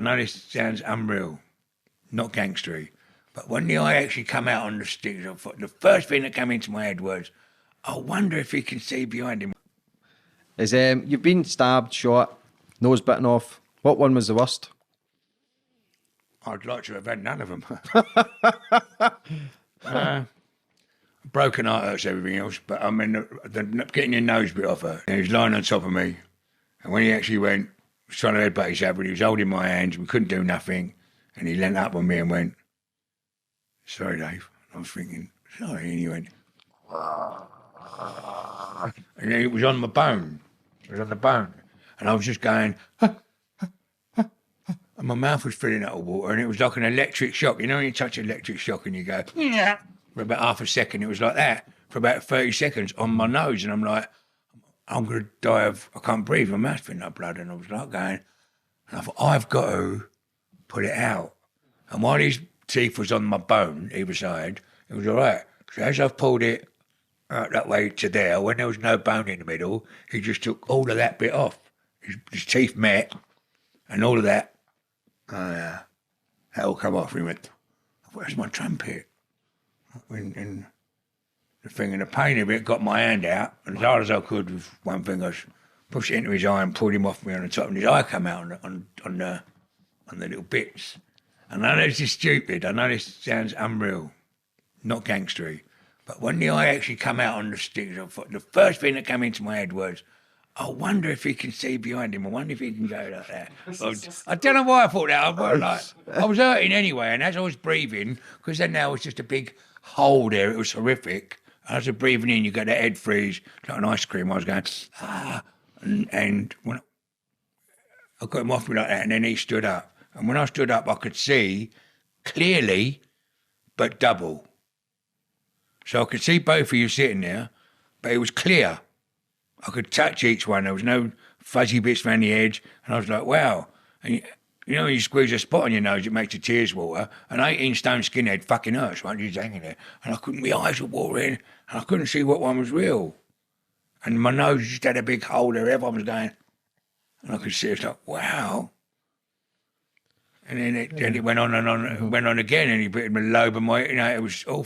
I know this sounds unreal, not gangstery, but when the eye actually come out on the stick, the first thing that came into my head was, I wonder if he can see behind him. Is you've been stabbed, shot, nose bitten off. What one was the worst? I'd like to have had none of them. Broken heart hurts everything else, but I mean, getting your nose bit off her. And he was lying on top of me, and when he actually went, was trying to headbutt his but he was holding my hands, we couldn't do nothing, and he leant up on me and went, "Sorry, Dave." And I was thinking, "Sorry," and he went, and it was on my bone. It was on the bone, and I was just going, and my mouth was filling up with water, and it was like an electric shock. You know when you touch an electric shock and you go, yeah. For about half a second, it was like that. For about 30 seconds on my nose, and I'm like, I'm going to die I can't breathe, my mouth's filling up blood. And I was like going, and I thought, I've got to put it out. And while his teeth was on my bone, either side, it was all right. So as I've pulled it out that way to there, when there was no bone in the middle, he just took all of that bit off. His teeth met, and all of that, that all come off. He went, "Where's my trumpet?" And the thing and the pain of it got my hand out, and as hard as I could with one finger, I pushed it into his eye and pulled him off me on the top, and his eye came out on the little bits. And I know this is stupid, I know this sounds unreal, not gangstery, but when the eye actually come out on the stick, the first thing that came into my head was, I wonder if he can see behind him. I wonder if he can go like that. I don't know why I thought that. I was hurting anyway, and as I was breathing, because then there was just a big hole there, it was horrific. As I was breathing in, you get that head freeze, like an ice cream. I was going, and when I got him off me like that, and then he stood up. And when I stood up, I could see clearly, but double. So I could see both of you sitting there, but it was clear. I could touch each one. There was no fuzzy bits around the edge. And I was like, wow. And you know, when you squeeze a spot on your nose, it makes your tears water. An 18-stone skinhead fucking hurts, right? He's hanging there. And my eyes were watering, and I couldn't see what one was real. And my nose just had a big hole there. Everyone was going, and I could see it, like, wow. And then it went on and on, it went on again, and he bit my lobe, and it was awful.